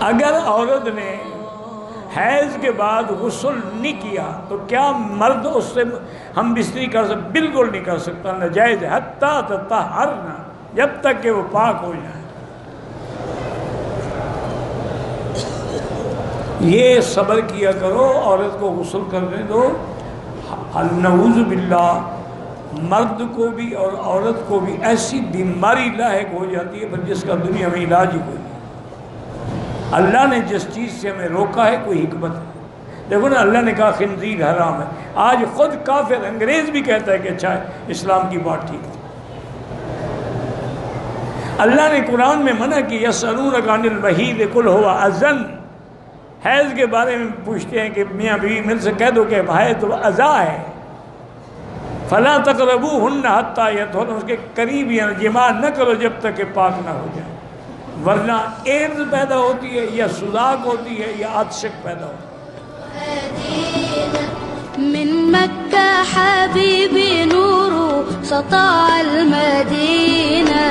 اگر عورت نے حیض کے بعد غسل نہیں کیا تو کیا مرد اس سے ہم بستری کر سکتے؟ بالکل نہیں کر سکتا، ناجائز ہے، حتیٰ تطہرنا، جب تک کہ وہ پاک ہو جائے۔ یہ صبر کیا کرو، عورت کو غسل کرنے دو۔ نعوذ باللہ مرد کو بھی اور عورت کو بھی ایسی بیماری لاحق ہو جاتی ہے پھر جس کا دنیا میں علاج ہی کوئی نہیں۔ اللہ نے جس چیز سے ہمیں روکا ہے کوئی حکمت ہے۔ دیکھو نا، اللہ نے کہا خنزیر حرام ہے، آج خود کافر انگریز بھی کہتا ہے کہ اچھا ہے، اسلام کی بات ٹھیک ہے۔ اللہ نے قرآن میں منع کی، یسألونک عن المحیض قل هو اذن، حیض کے بارے میں پوچھتے ہیں کہ میاں بیوی مل سے کہہ دو کہ حیض تو اذا ہے، فلا تقربوہن حتی یطہرن، اس کے قریب یا جماع نہ کرو جب تک کہ پاک نہ ہو جائے، ورنہ ایڈز پیدا ہوتی ہے یا سوزاک ہوتی ہے یا عطشک پیدا ہوتی ہے۔ من مکہ حبیبی نور سطع المدینہ